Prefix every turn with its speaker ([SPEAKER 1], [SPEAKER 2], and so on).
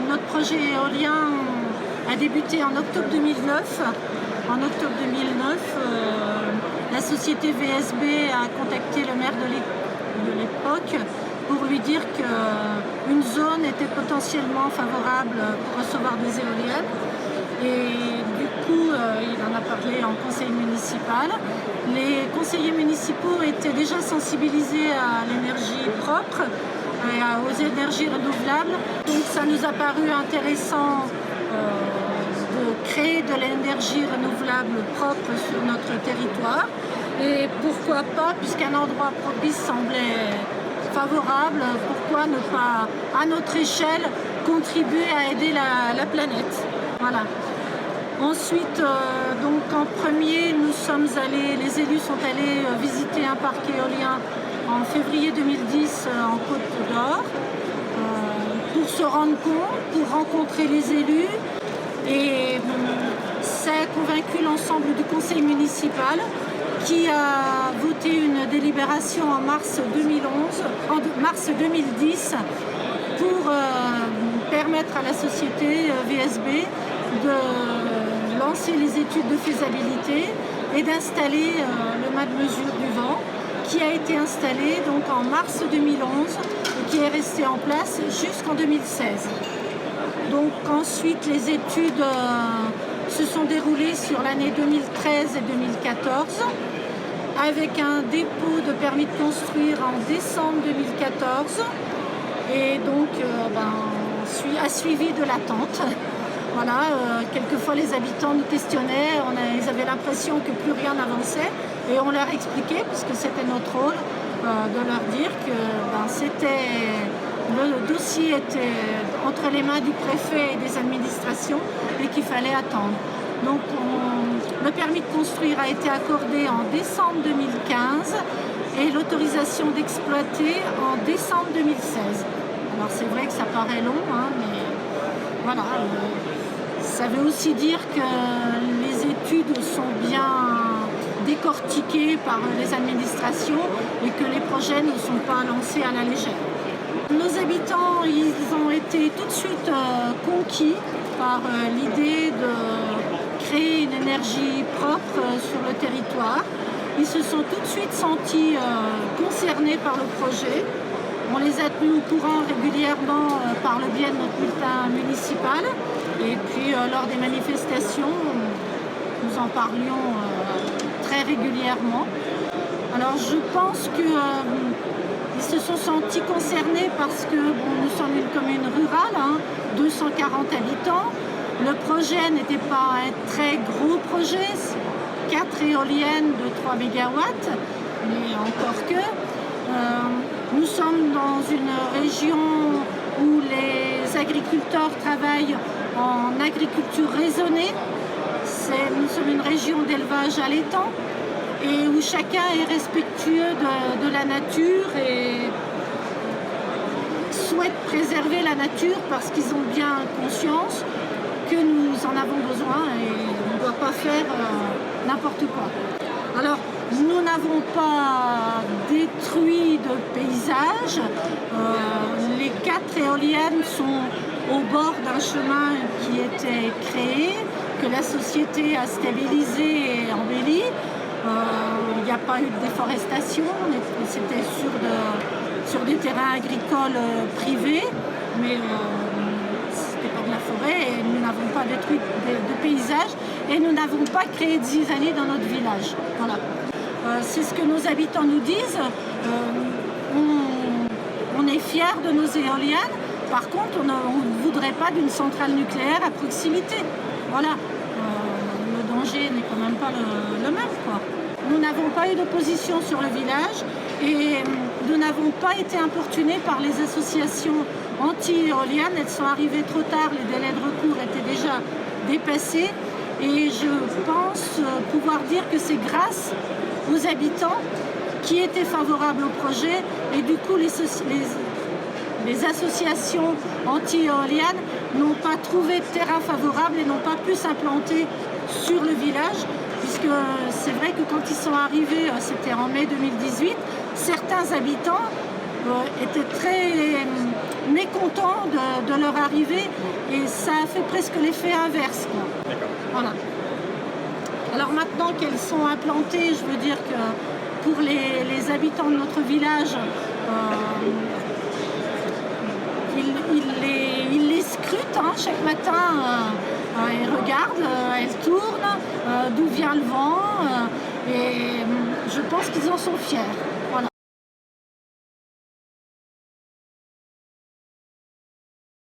[SPEAKER 1] notre projet éolien a débuté en octobre 2009. En octobre 2009, la société VSB a contacté le maire de l'époque pour lui dire qu'une zone était potentiellement favorable pour recevoir des éoliennes. Et du coup, il en a parlé en conseil municipal. Les conseillers municipaux étaient déjà sensibilisés à l'énergie propre et aux énergies renouvelables. Donc ça nous a paru intéressant de créer de l'énergie renouvelable propre sur notre territoire. Et pourquoi pas, puisqu'un endroit propice semblait favorable, pourquoi ne pas, à notre échelle, contribuer à aider la planète. Voilà. Ensuite, donc en premier, les élus sont allés visiter un parc éolien en février 2010 en Côte d'Or pour se rendre compte, pour rencontrer les élus. Et ça a convaincu l'ensemble du conseil municipal qui a voté une délibération en mars 2010 pour permettre à la société VSB de lancer les études de faisabilité et d'installer le mât de mesure du vent qui a été installé donc en mars 2011 et qui est resté en place jusqu'en 2016. Donc ensuite les études se sont déroulées sur l'année 2013 et 2014 avec un dépôt de permis de construire en décembre 2014 et donc a suivi de l'attente. Voilà, quelquefois les habitants nous questionnaient, ils avaient l'impression que plus rien n'avançait et on leur expliquait, puisque c'était notre rôle, de leur dire que le dossier était entre les mains du préfet et des administrations et qu'il fallait attendre. Donc le permis de construire a été accordé en décembre 2015 et l'autorisation d'exploiter en décembre 2016. Alors c'est vrai que ça paraît long, mais voilà. Ça veut aussi dire que les études sont bien décortiquées par les administrations et que les projets ne sont pas lancés à la légère. Nos habitants, ils ont été tout de suite conquis par l'idée de créer une énergie propre sur le territoire. Ils se sont tout de suite sentis concernés par le projet. On les a tenus au courant régulièrement par le biais de notre bulletin municipal. Et puis lors des manifestations, nous en parlions très régulièrement. Alors je pense qu'ils se sont sentis concernés parce que nous sommes une commune rurale, 240 habitants. Le projet n'était pas un très gros projet, 4 éoliennes de 3 MW, mais encore que. Nous sommes dans une région où les agriculteurs travaillent en agriculture raisonnée. Nous sommes une région d'élevage allaitant et où chacun est respectueux de la nature et souhaite préserver la nature parce qu'ils ont bien conscience que nous en avons besoin et on ne doit pas faire n'importe quoi. Alors, nous n'avons pas détruit de paysage. Les 4 éoliennes sont au bord d'un chemin qui était créé, que la société a stabilisé et embelli. Il n'y a pas eu de déforestation, c'était sur des terrains agricoles privés, mais ce n'était pas de la forêt et nous n'avons pas détruit de paysage et nous n'avons pas créé de zizanie dans notre village. Voilà. C'est ce que nos habitants nous disent. On est fiers de nos éoliennes. Par contre, on ne voudrait pas d'une centrale nucléaire à proximité. Voilà. Le danger n'est quand même pas le même, quoi. Nous n'avons pas eu d'opposition sur le village et nous n'avons pas été importunés par les associations anti-éoliennes. Elles sont arrivées trop tard, les délais de recours étaient déjà dépassés. Et je pense pouvoir dire que c'est grâce aux habitants qui étaient favorables au projet et du coup les associations anti-éoliennes n'ont pas trouvé de terrain favorable et n'ont pas pu s'implanter sur le village puisque c'est vrai que quand ils sont arrivés, c'était en mai 2018, certains habitants étaient très mécontents de leur arrivée et ça a fait presque l'effet inverse, quoi. Voilà. Alors maintenant qu'elles sont implantées, je veux dire que pour les habitants de notre village, ils les scrutent hein, chaque matin. Ils regardent, elles tournent, d'où vient le vent. Et je pense qu'ils en sont fiers. Voilà.